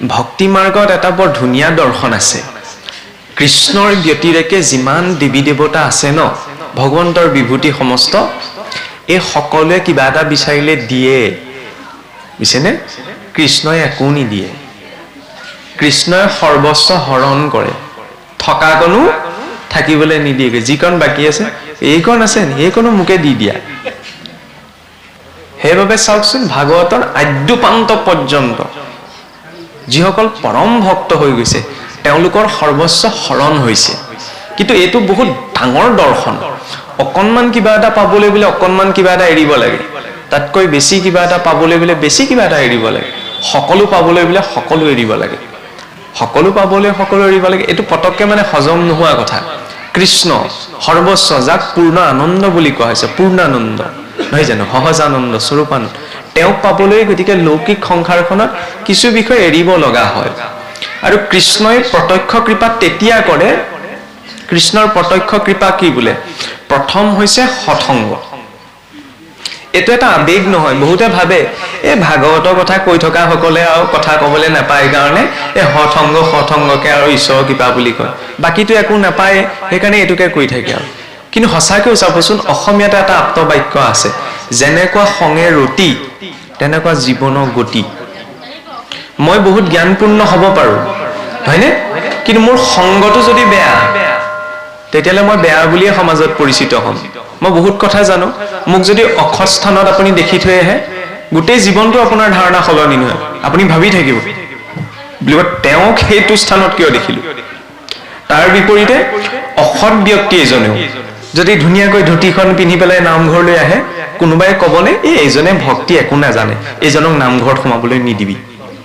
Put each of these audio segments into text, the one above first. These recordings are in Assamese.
ভক্তি মাৰ্গত এটা বৰ ধুনীয়া দৰ্শন আছে কৃষ্ণৰ ব্যতিৰেকে যিমান দেৱী দেৱতা আছে ন ভগৱন্তৰ বিভূতি সমস্ত এই সকলোৱে কিবা এটা বিচাৰিলে দিয়ে বুজিছেনে কৃষ্ণই একো নিদিয়ে কৃষ্ণই সৰ্বস্ব হৰণ কৰে থকাকনো থাকিবলৈ নিদিয়ে যিকণ বাকী আছে এইকণ আছে এইকণো মোকে দি দিয়া সেইবাবে চাওকচোন ভাগৱতৰ আদ্যপান্ত পৰ্যন্ত যিসকল পৰম ভক্ত হৈ গৈছে তেওঁলোকৰ সৰ্বস্ব হৰণ হৈছে কিন্তু এইটো বহুত ডাঙৰ দৰ্শন অকণমান কিবা এটা পাবলৈ বুলি অকণমান কিবা এটা এৰিব লাগে তাতকৈ বেছি কিবা এটা পাবলৈ বুলি বেছি কিবা এটা এৰিব লাগে সকলো পাবলৈ বুলি সকলো এৰিব লাগে সকলো পাবলৈ সকলো এৰিব লাগে এইটো পটককে মানে হজম নোহোৱা কথা কৃষ্ণ সৰ্বস্ব যাক পূৰ্ণ আনন্দ বুলি কোৱা হৈছে পূৰ্ণ আনন্দ নহয় জানো সহজ আনন্দ স্বৰূপানন্দ তেওঁক পাবলৈ গতিকে লৌকিক সংসাৰখনত কিছু বিষয় এৰিব লগা হয় আৰু কৃষ্ণই প্ৰত্যক্ষ কৃপা তেতিয়া কৰে কৃষ্ণৰ প্ৰত্যক্ষ কৃপা কি বোলে প্ৰথম হৈছে সৎসংগ এইটো এটা আবেগ নহয় বহুতে ভাবে এই ভাগৱতৰ কথা কৈ থকা সকলে আৰু কথা ক'বলৈ নাপায় কাৰণে এই সৎসংগকে আৰু ঈশ্বৰৰ কৃপা বুলি কয় বাকীটো একো নাপায় সেইকাৰণে এইটোকে কৈ থাকে আৰু কিন্তু সঁচাকৈ চাবচোন অসমীয়াত এটা আপ্তবাক্য আছে যেনেকুৱা সংগে ৰতি তেনেকুৱা জীৱনৰ গতি মই বহুত জ্ঞানপূৰ্ণ হ'ব পাৰো হয়নে কিন্তু মোৰ সংগটো যদি বেয়া তেতিয়ালে মই বেয়া বুলিয়ে সমাজত পৰিচিত হ'ম মই বহুত কথা জানো মোক যদি অখত স্থানত আপুনি দেখি থৈ আহে গোটেই জীৱনটো আপোনাৰ ধাৰণা সলনি নহয় আপুনি ভাবি থাকিব বুলিব তেওঁক সেইটো স্থানত কিয় দেখিলো তাৰ বিপৰীতে অসৎ ব্যক্তি এজনেও যদি ধুনীয়াকৈ ধুতিখন পিন্ধি পেলাই নামঘৰলৈ আহে কোনোবাই ক'বনে এইজনে ভক্তি একো নাজানে এইজনক নামঘৰত সোমাবলৈ নিদিবি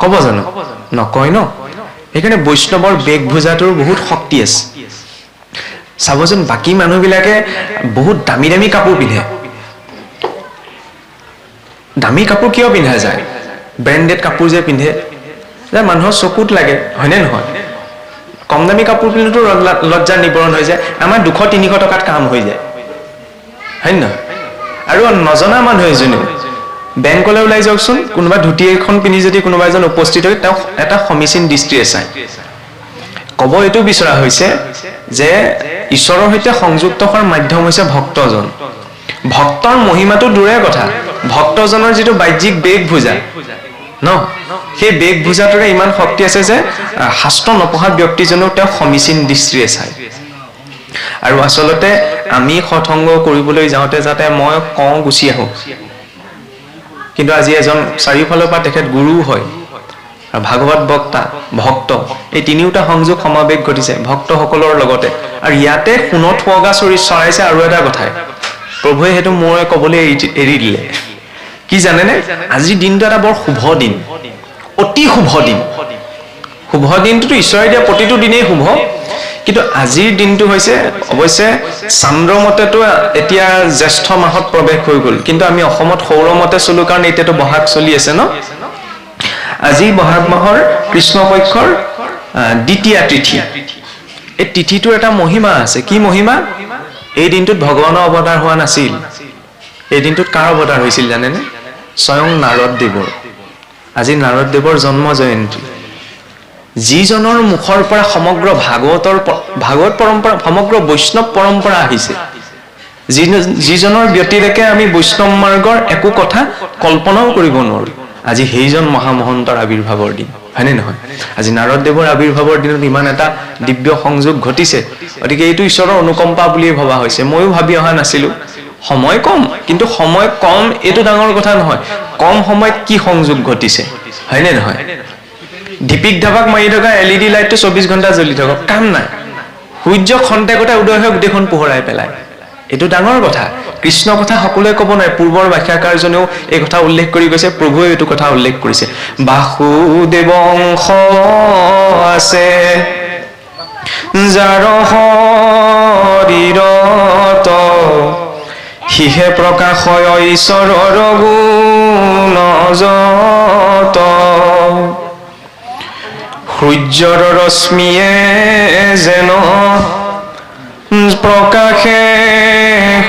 ক'ব জানো নকয় ন সেইকাৰণে বৈষ্ণৱৰ বেশভূষাটোৰ বহুত শক্তি আছে চাবচোন বাকী মানুহবিলাকে বহুত দামী দামী কাপোৰ পিন্ধে দামী কাপোৰ কিয় পিন্ধা যায় ব্ৰেণ্ডেড কাপোৰ যে পিন্ধে যে মানুহৰ চকুত লাগে হয়নে নহয় কম দামী কাপোৰ পিন্ধিলেতো লজ্জা নিবৰণ হৈ যায় আমাৰ 200-300 টকাত কাম হৈ যায় হয় নহয় আৰু নজনা মানুহ এজনে বেংকলৈ ওলাই যাওকচোন কোনোবা ধুতি এখন পিন্ধি যদি কোনোবা এজন উপস্থিত হয় তেওঁ এটা সমীচীন দৃষ্টিৰে চায় ক'ব এইটো বিচৰা হৈছে যে ঈশ্বৰৰ সৈতে সংযুক্ত হোৱাৰ মাধ্যম হৈছে ভক্তজন ভক্তৰ মহিমাটো দূৰে কথা ভক্তজনৰ যিটো বাহ্যিক বেশভূষা ন সেই বেশভূষাটোৰে ইমান শক্তি আছে যে শাস্ত্ৰ নপঢ়া ব্যক্তিজনেও তেওঁ সমীচীন দৃষ্টিৰে চায় আৰু আচলতে আমি সৎসংগ কৰিবলৈ যাওঁতে যাতে মই কওঁ গুচি আহোঁ কিন্তু আজি এজন চাৰিওফালৰ পৰা তেখেত গুৰু হয় আৰু ভাগৱত বক্তা ভক্ত এই তিনিওটা সংযোগ সমাবেশ ঘটিছে ভক্তসকলৰ লগতে আৰু ইয়াতে সোণত সুৱগা চৰাইছে আৰু এটা কথাই প্ৰভুৱে সেইটো মই ক'বলৈ এৰি দিলে কি জানেনে আজিৰ দিনটো এটা বৰ শুভ দিন অতি শুভ দিন শুভ দিনটোতো ঈশ্বৰে দিয়া প্ৰতিটো দিনেই শুভ কিন্তু আজিৰ দিনটো হৈছে অৱশ্যে চন্দ্ৰমতেতো এতিয়া জ্যেষ্ঠ মাহত প্ৰৱেশ হৈ গ'ল কিন্তু আমি অসমত সৌৰমতে চলো কাৰণ এতিয়াতো বহাগ চলি আছে ন আজি বহাগ মাহৰ কৃষ্ণ পক্ষৰ দ্বিতীয়া তিথি এই তিথিটোৰ এটা মহিমা আছে কি মহিমা এই দিনটোত ভগৱানৰ অৱতাৰ হোৱা নাছিল এই দিনটোত কাৰ অৱতাৰ হৈছিল জানেনে স্বয়ং নাৰদদেৱৰ আজি নাৰদদেৱৰ জন্ম জয়ন্তী যিজনৰ মুখৰ পৰা সমগ্ৰ ভাগৱত পৰম্পৰা সমগ্ৰ বৈষ্ণৱ পৰম্পৰা আহিছে যিজনৰ ব্যতিৰেকে আমি বৈষ্ণৱ মাৰ্গৰ একো কথা কল্পনাও কৰিব নোৱাৰো আজি সেইজন মহামহন্তৰ আবিৰ্ভাৱৰ দিন হয়নে নহয় আজি নাৰদদেৱৰ আবিৰ্ভাৱৰ দিনত ইমান এটা দিব্য সংযোগ ঘটিছে গতিকে এইটো ঈশ্বৰৰ অনুকম্পা বুলিয়ে ভবা হৈছে ময়ো ভাবি অহা নাছিলো সময় কম কিন্তু সময় কম এইটো ডাঙৰ কথা নহয় কম সময়ত কি সংযোগ ঘটিছে হয়নে নহয় ধিপিক ধাপাক মাৰি থকা LED লাইটটো 24 ঘণ্টা জ্বলি থকা কাম নাই সূৰ্য খন্তেকতে উদয় হৈ গোটেইখন পোহৰাই পেলায় এইটো ডাঙৰ কথা কৃষ্ণ কথা সকলোৱে ক'ব নোৱাৰে পূৰ্বৰ ব্যাখ্যাকাৰজনেও এই কথা উল্লেখ কৰি গৈছে প্ৰভুৱে এইটো কথা উল্লেখ কৰিছে বাসুদেৱ অংশ আছে যাৰ শৰীৰত সিহে প্ৰকাশ হয় ঈশ্বৰৰ গুণ যত সূৰ্যৰ ৰশ্মিয়ে যেন প্ৰকাশে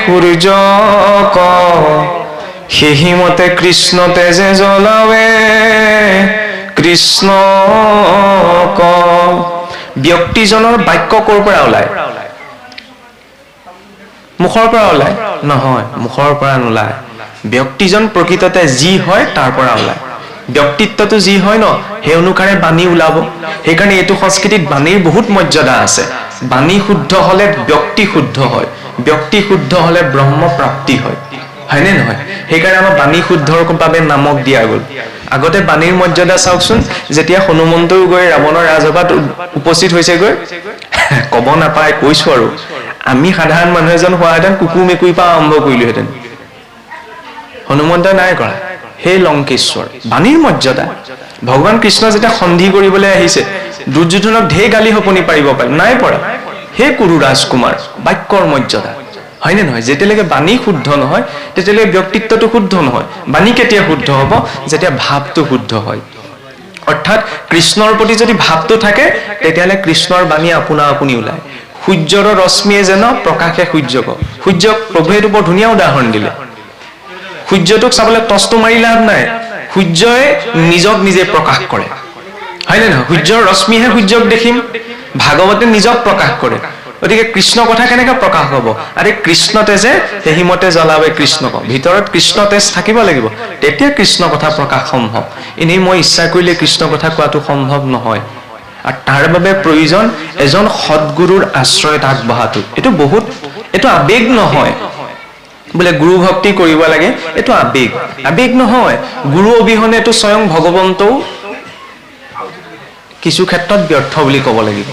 সূৰ্যক সেহিমতে কৃষ্ণ তেজে জ্বলাৱে কৃষ্ণ ক ব্যক্তিজনৰ বাক্য ক'ৰ পৰা ওলায় মুখৰ পৰা ওলায় নহয় মুখৰ পৰা নোলায় ব্যক্তিজন প্ৰকৃততে যি হয় তাৰ পৰা ওলায় ব্যক্তিত্বটো যি হয় ন সেই অনুসাৰে বাণী ওলাব সেইকাৰণে এইটো সংস্কৃতিত বাণীৰ বহুত মৰ্যাদা আছে বাণী শুদ্ধ হলে ব্যক্তি শুদ্ধ হয় ব্যক্তি শুদ্ধ হলে ব্ৰহ্ম প্ৰাপ্তি হয় হয়নে নহয় সেইকাৰণে আমাৰ বাণী শুদ্ধৰ বাবে নামক দিয়া গ'ল আগতে বাণীৰ মৰ্যাদা চাওকচোন যেতিয়া হনুমন্তও গৈ ৰাৱণৰ ৰাজসভাত উপস্থিত হৈছেগৈ ক'ব নাপায় কৈছো আৰু আমি সাধাৰণ মানুহ এজন হোৱাহেঁতেন কুকুৰ মেকুৰীৰ পৰা আৰম্ভ কৰিলোহেঁতেন হনুমন্তই নাই কৰা সেই লংকেশ্বৰ বাণীৰ মৰ্যাদা ভগৱান কৃষ্ণ যেতিয়া সন্ধি কৰিবলৈ আহিছে দুৰ্যোধনক ঢেৰ গালি সপনি পাৰিব পাৰে নাই পৰা হে কুৰু ৰাজকুমাৰ বাক্যৰ মৰ্যাদা হয়নে নহয় যেতিয়ালৈকে বাণী শুদ্ধ নহয় তেতিয়ালৈকে ব্যক্তিত্বটো শুদ্ধ নহয় বাণী কেতিয়া শুদ্ধ হ'ব যেতিয়া ভাৱটো শুদ্ধ হয় অৰ্থাৎ কৃষ্ণৰ প্ৰতি যদি ভাৱটো থাকে তেতিয়াহ'লে কৃষ্ণৰ বাণী আপোনা আপুনি ওলায় সূৰ্যৰ ৰশ্মিয়ে যেন প্ৰকাশে সূৰ্যক সূৰ্যক প্ৰভুৱে এইটো বৰ ধুনীয়া উদাহৰণ দিলে সূৰ্যটোক চাবলৈ টচটো মাৰি লাভ নাই সূৰ্যই নিজক নিজে প্ৰকাশ কৰে হয়নে নহয় সূৰ্যৰ ৰশ্মিহে সূৰ্যক দেখিম ভাগৱতে নিজক প্ৰকাশ কৰে গতিকে কৃষ্ণ কথা কেনেকৈ প্ৰকাশ হ'ব আৰে কৃষ্ণ তেজে সেইমতে জ্বলাবে কৃষ্ণক ভিতৰত কৃষ্ণ তেজ থাকিব লাগিব তেতিয়া কৃষ্ণ কথা প্ৰকাশ সম্ভৱ এনেই মই ইচ্ছা কৰিলে কৃষ্ণ কথা কোৱাটো সম্ভৱ নহয় আৰু তাৰ বাবে প্ৰয়োজন এজন সৎগুৰুৰ আশ্ৰয়ত আগবঢ়াটো এইটো আবেগ নহয় বোলে গুৰু ভক্তি কৰিব লাগে এইটো আবেগ নহয় গুৰু অবিহনে এইটো স্বয়ং ভগৱন্তও কিছু ক্ষেত্ৰত ব্যৰ্থ বুলি ক'ব লাগিব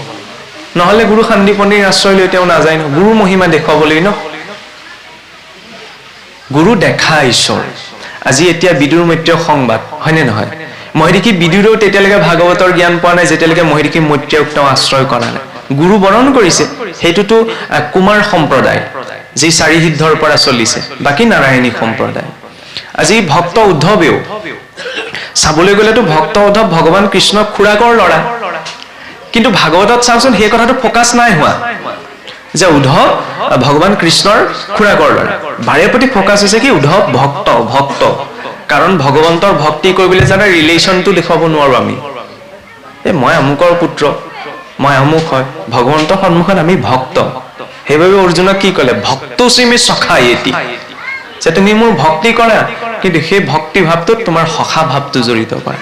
নহলে গুৰু শান্তিপনীৰ আশ্ৰয় লৈ তেওঁ নাযায় ন গুৰু মহিমা দেখুৱাবলৈ ন গুৰু দেখা ঈশ্বৰ আজি এতিয়া বিদুৰ মৈত্ৰেয় সংবাদ হয়নে নহয় মহিষী বিদুৰেও তেতিয়ালৈকে ভাগৱতৰ জ্ঞান পোৱা নাই যেতিয়ালৈকে মহিষী মৈত্ৰেয়ক তেওঁ আশ্ৰয় কৰা নাই গুৰু বৰণ কৰিছে সেইটোতো কুমাৰ সম্প্ৰদায় যি চাৰি সিদ্ধৰ পৰা চলিছে বাকী নাৰায়ণী সম্প্ৰদায় আজি ভক্ত উদ্ধৱেও চাবলৈ গ'লেতো ভক্ত উদ্ধৱ ভগৱান কৃষ্ণক খুৰাকৰ ল'ৰা কিন্তু ভাগৱতত চাওকচোন সেই কথাটো ফোকাছ নাই হোৱা যে উদ্ধৱ ভগৱান কৃষ্ণৰ খুৰাকৰ ল'ৰা বাৰে প্ৰতি ফোকাছ হৈছে কি উদ্ধৱ ভক্ত কাৰণ ভগৱন্তৰ ভক্তি কৰিবলৈ জানে ৰিলেশ্যনটো দেখুৱাব নোৱাৰো আমি মই আমুকৰ পুত্ৰ মই আমুক হয় ভগৱন্তৰ সন্মুখত আমি ভক্ত সেইবাবে অৰ্জুনক কি ক'লে ভক্তস্মি সখা এতি যে তুমি মোৰ ভক্তি কৰা কিন্তু সেই ভক্তি ভাৱটোত তোমাৰ সখা ভাৱটো জড়িত কৰা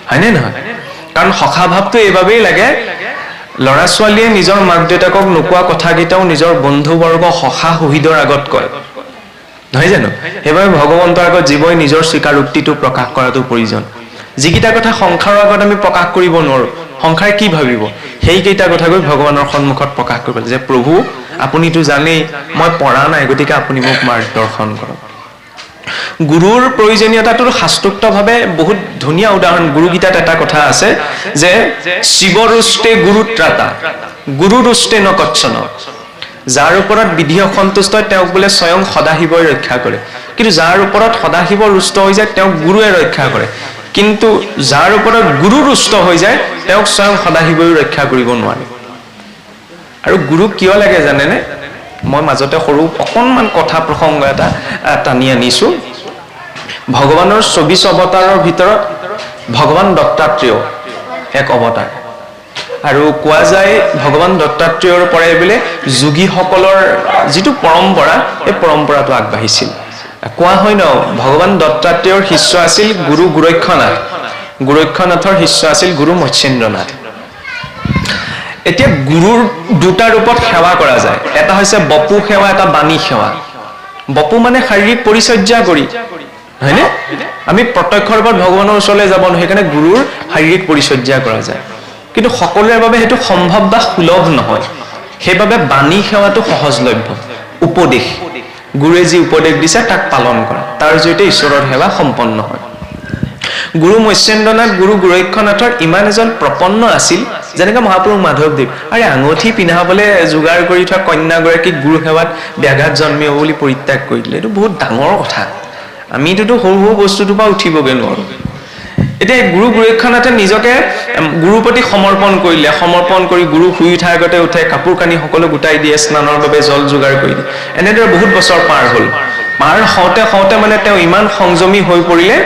হয়নে নহয় কাৰণ সখা ভাৱটো এইবাবেই লাগে ল'ৰা ছোৱালীয়ে নিজৰ মাক দেউতাকক নোকোৱা কথাকেইটাও নিজৰ বন্ধুবৰ্গ সখা সুহৃদৰ আগত কয় নহয় জানো সেইবাবে ভগৱন্তৰ আগত জীৱই নিজৰ স্বীকাৰোক্তিটো প্ৰকাশ কৰাটো প্ৰয়োজন যিকেইটা কথা সংসাৰৰ আগত আমি প্ৰকাশ কৰিব নোৱাৰো সংসাৰে কি ভাবিব সেইকেইটা কথা গৈ ভগৱানৰ সন্মুখত প্ৰকাশ কৰিব যে প্ৰভু আপুনিতো জানেই মই পৰা নাই গতিকে আপুনি মোক মাৰ্গদৰ্শন কৰক গুৰুৰ প্ৰয়োজনীয়তাটো শাস্ত্ৰোক্তভাৱে বহুত ধুনীয়া উদাহৰণ গুৰুগীতাত এটা কথা আছে যে শিৱৰুষ্টে গুৰুত্ৰাতা গুৰুৰুষ্টে ন কচ্ছন যাৰ ওপৰত বিধি অসন্তুষ্ট হয় তেওঁক বোলে স্বয়ং সদাশিৱই ৰক্ষা কৰে কিন্তু যাৰ ওপৰত সদাশিৱ ৰুষ্ট হৈ যায় তেওঁক গুৰুৱে ৰক্ষা কৰে কিন্তু যাৰ ওপৰত গুৰু ৰুষ্ট হৈ যায় তেওঁক স্বয়ং সদাশিৱই ৰক্ষা কৰিব নোৱাৰে আৰু গুৰু কিয় লাগে জানেনে মই মাজতে সৰু অকণমান কথা প্ৰসংগ এটা টানি আনিছো ভগৱানৰ 24 অৱতাৰৰ ভিতৰত ভগৱান দত্তাত্ৰেয় এক অৱতাৰ আৰু কোৱা যায় ভগৱান দত্তাত্ৰেয়ৰ পৰাই বোলে যোগীসকলৰ যিটো পৰম্পৰা এই পৰম্পৰাটো আগবাঢ়িছিল কোৱা হয় ন ভগৱান দত্তাত্ৰেয়ৰ শিষ্য আছিল গুৰু গোৰক্ষনাথৰ শিষ্য আছিল গুৰু মৎস্যেন্দ্ৰনাথ এতিয়া গুৰুৰ দুটা ৰূপত সেৱা কৰা যায় এটা হৈছে বপু সেৱা এটা বাণী সেৱা বপু মানে শাৰীৰিক পৰিচৰ্যা কৰি হয়নে আমি প্ৰত্যক্ষ ৰূপত ভগৱানৰ ওচৰলৈ যাব নোৱাৰো সেইকাৰণে গুৰুৰ শাৰীৰিক পৰিচৰ্যা কৰা যায় কিন্তু সকলোৰে বাবে সেইটো সম্ভৱ বা সুলভ নহয় সেইবাবে বাণী সেৱাটো সহজলভ্য উপদেশ গুৰুৱে যি উপদেশ দিছে তাক পালন কৰা তাৰ জৰিয়তে ঈশ্বৰৰ সেৱা সম্পন্ন হয় গুৰু মৎস্যেন্দ্ৰনাথ গুৰু গোৰক্ষনাথৰ ইমান এজন প্ৰপন্ন আছিল যেনেকৈ মহাপুৰুষ মাধৱদেৱ আৰে আঙুঠি পিন্ধাবলৈ যোগাৰ কৰি থোৱা কন্যাগৰাকীক গুৰু সেৱাত ব্যাঘাত জন্মিব বুলি পৰিত্যাগ কৰি দিলে এইটো বহুত ডাঙৰ কথা আমিটোতো সৰু সৰু বস্তুটোৰ পৰা উঠিবগৈ নোৱাৰো এতিয়া গুৰু গোৰক্ষনাথে নিজকে গুৰুৰ প্ৰতি সমৰ্পণ কৰিলে সমৰ্পণ কৰি গুৰু শুই উঠাৰ আগতে উঠে কাপোৰ কানি সকলো গোটাই দিয়ে স্নানৰ বাবে জল যোগাৰ কৰি দিয়ে এনেদৰে বহুত বছৰ পাৰ হ'ল পাৰ হওঁতে মানে তেওঁ ইমান সংযমী হৈ পৰিলে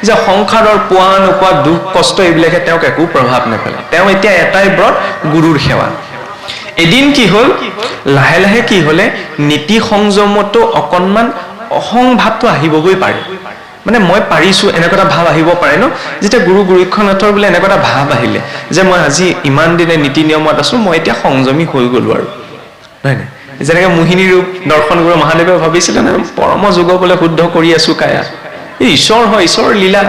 যে সংসাৰৰ পোৱা নোপোৱা দুখ কষ্ট এইবিলাকে তেওঁক একো প্ৰভাৱ নেপেলায়। তেওঁ এতিয়া এটাই ব্ৰত, গুৰুৰ সেৱা। এদিন কি হ'ল, লাহে লাহে কি হ'লে, নীতি সংযমতো অকণমান অহং ভাৱটো আহিবগৈ পাৰে। মানে মই পাৰিছো এনেকুৱা এটা ভাৱ আহিব পাৰে ন, যেতিয়া গুৰু গোৰক্ষনাথৰ বোলে এনেকুৱা এটা ভাৱ আহিলে যে মই আজি ইমান দিনে নীতি নিয়মত আছো, মই এতিয়া সংযমী হৈ গলো আৰু, নহয় নে? যেনেকে মোহিনী ৰূপ দৰ্শন কৰি মহাদেৱে ভাবিছিলে নে, পৰম যোগ বোলে শুদ্ধ কৰি আছো কায়া। এই ঈশ্বৰ হয়, ঈশ্বৰৰ লীলা,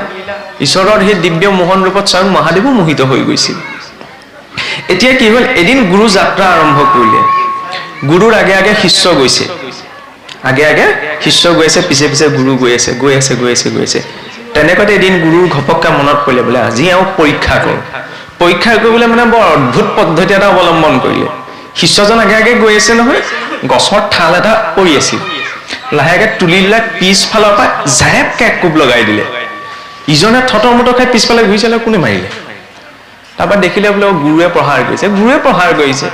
ঈশ্বৰৰ সেই দিব্য মোহন ৰূপত স্বয়ং মহাদেৱো মোহিত হৈ গৈছিল। এতিয়া কি হ'ল, এদিন গুৰু যাত্ৰা আৰম্ভ কৰিলে। গুৰুৰ আগে আগে শিষ্য গৈছে, আগে আগে শিষ্য গৈ আছে, পিছে পিছে গুৰু গৈ আছে। তেনেকুৱাতে এদিন গুৰুৰ ঘপককে মনত পৰিলে, বোলে আজি এওঁক পৰীক্ষা কৰো। পৰীক্ষা কৰিবলৈ মানে বৰ অদ্ভুত পদ্ধতি এটা অৱলম্বন কৰিলে। শিষ্যজন আগে আগে গৈ আছে নহয়, গছৰ ঠাল এটা পৰি আছিল, লাহেকে তুলিবিলাক পিছফালৰ পৰা জাহেপকে এক কোব লগাই দিলে। ইজনে থতৰ মটৰ খাই পিছফালে ঘূৰি চালে, কোনে মাৰিলে? তাৰপৰা দেখিলে বোলে গুৰুৱে প্ৰহাৰ কৰিছে,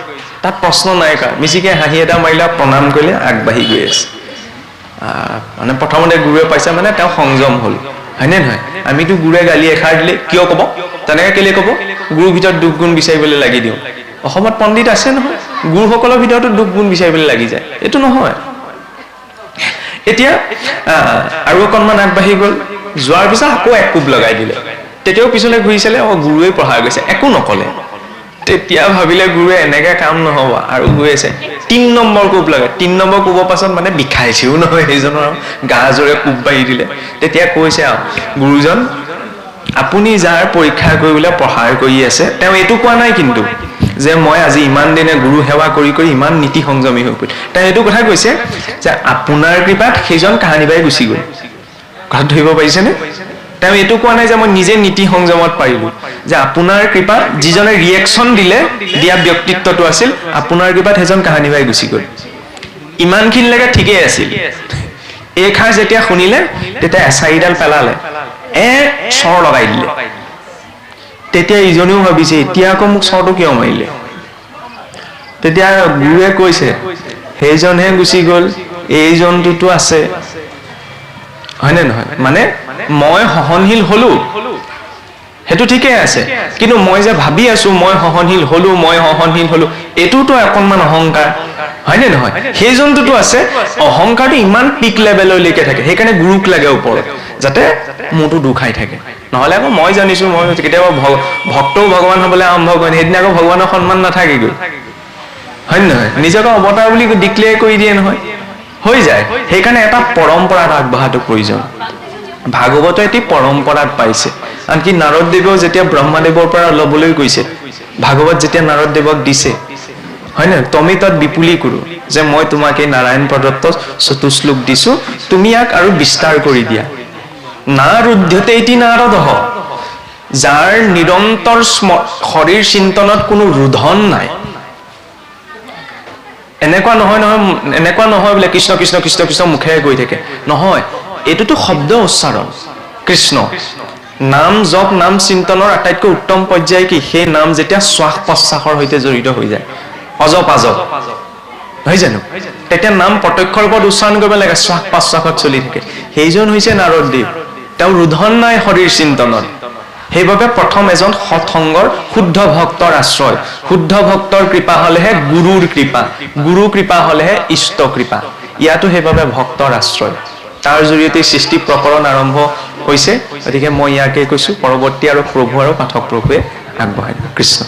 তাত প্ৰশ্ন নাই কৰা, মিচিকে হাঁহি এটা মাৰিলে, প্ৰণাম কৰিলে, আগবাঢ়ি গৈ আছে। মানে প্ৰথমতে গুৰুৱে পাইছে মানে তেওঁ সংযম হ'ল, হয়নে নহয়? আমিতো গুৰুৱে গালি এষাৰ দিলে কিয় কব, তেনেকে কেলে কব, গুৰুৰ ভিতৰত দুখ গুণ বিচাৰিবলৈ লাগি দিওঁ। অসমত পণ্ডিত আছে নহয়, গুৰুসকলৰ ভিতৰতো দুখ গুণ বিচাৰিবলৈ লাগি যায়, এইটো নহয়। এতিয়া আৰু অকণমান আগবাঢ়ি গ'ল, যোৱাৰ পিছত আকৌ এক কোব লগাই দিলে। তেতিয়াও পিছলৈ ঘূৰি চালে, গুৰুৱে প্ৰহাৰ কৰিছে, একো নকলে। তেতিয়া ভাবিলে গুৰুৱে এনেকে কাম নহব, আৰু গৈ আছে, ৩ নম্বৰ কোব লগাই। ৩ নম্বৰ কোবৰ পাছত মানে বিষাইছেও নহয় সেইজনৰ, গা জোৰে কোব পাৰি দিলে। তেতিয়া কৈছে গুৰুজন, আপুনি যাৰ পৰীক্ষা কৰিবলৈ প্ৰহাৰ কৰি আছে, তেওঁ এইটো কোৱা নাই কিন্তু যে মই আজি ইমান দিনে গুৰু সেৱা কৰি কৰি ইমান নীতি সংযমী হৈ পৰিল। তেওঁ এইটো কথা কৈছে যে আপোনাৰ কৃপাত সেইজন কাহানি বাই গুচি গল। কথা ধৰিব পাৰিছেনে? তেওঁ এইটো কোৱা নাই যে মই নিজে নীতি সংযমত পাৰিলো, যে আপোনাৰ কৃপাত যিজনে ৰিয়েকশ্যন দিয়া ব্যক্তিত্বটো আছিল, আপোনাৰ কৃপাত সেইজন কাহানি বাই গুচি গল। ইমানখিনিলৈকে ঠিকেই আছিল। এইষাৰ যেতিয়া শুনিলে, তেতিয়া এচাৰিডাল পেলালে, এক চৰ লগাই দিলে। তেতিয়া ইজনেও ভাবিছে, এতিয়া আকৌ মোক চৰটো কিয় মাৰিলে? তেতিয়া গুৰুৱে কৈছে, সেইজনহে গুচি গল, এইজনটোতো আছে, হয়নে নহয়? মানে মই সহনশীল হলো, সেইটো ঠিকেই আছে, কিন্তু মই যে ভাবি আছো মই সহনশীল হলো, এইটোতো অকণমান অহংকাৰ, হয়নে নহয়? সেইজনটোতো আছে, অহংকাৰটো ইমান পিক লেভেললৈকে থাকে, সেইকাৰণে গুৰুক লাগে ওপৰত, যাতে মোৰটো দুখাই থাকে। নহলে আকৌ মই জানিছো, মই কেতিয়াবা ভক্তও ভগৱান হবলৈ আৰম্ভ কৰে, সেইদিনা আকৌ ভগৱানৰ সন্মান নাথাকেগৈ, হয় নহয়? নিজকে অৱতাৰ বুলি ডিক্লেয়াৰ কৰি দিয়ে নহয়, হৈ যায়। সেইকাৰণে এটা পৰম্পৰাত আগবঢ়াটো প্ৰয়োজন। ভাগৱতে এটি পৰম্পৰাত পাইছে, আনকি নাৰদদেৱেও যেতিয়া ব্ৰহ্মাদেৱৰ পৰা ল'বলৈ গৈছে, ভাগৱত যেতিয়া নাৰদদেৱক দিছে, হয় নে? তমি তৎ বিপুলী কৰো, যে মই তোমাক এই নাৰায়ণ প্ৰদত্ত চতুশ্লোক দিছো, তুমি ইয়াক আৰু বিস্তাৰ কৰি দিয়া। নাৰুধ্যতে ইতি নাৰদঃ, যাৰ নিৰন্তৰ শৰীৰ চিন্তনত কোনো ৰোধন নাই। এনেকুৱা নহয় বোলে কৃষ্ণ কৃষ্ণ কৃষ্ণ কৃষ্ণ মুখেৰে গৈ থাকে, নহয়, এইটোতো শব্দ উচ্চাৰণ। কৃষ্ণ নাম জপ, নাম চিন্তনৰ আটাইতকৈ উত্তম পৰ্যায় কি? সেই নাম যেতিয়া শ্বাস প্ৰশ্বাসৰ সৈতে জড়িত হৈ যায়, অজপ আজপ, নহয় জানো? তেতিয়া নাম প্ৰত্যক্ষ ৰূপত উচ্চাৰণ কৰিব লাগে, শ্বাস প্ৰশ্বাসত চলি থাকে। সেইজন হৈছে নাৰদদেৱ, তেওঁ ৰোধন নাই শৰীৰ চিন্তনত। সেইবাবে প্ৰথম এজন সৎসংগৰ শুদ্ধ ভক্তৰ আশ্ৰয়, শুদ্ধ ভক্তৰ কৃপা হলেহে গুৰুৰ কৃপা, গুৰু কৃপা হলেহে ইষ্ট কৃপা। ইয়াতো সেইবাবে ভক্তৰ আশ্ৰয়, তাৰ জৰিয়তে সৃষ্টি প্ৰকৰণ আৰম্ভ হৈছে। গতিকে মই ইয়াকে কৈছো, পৰৱৰ্তী আৰু প্ৰভু আৰু পাঠক প্ৰভুৱে আগবঢ়াই। কৃষ্ণ।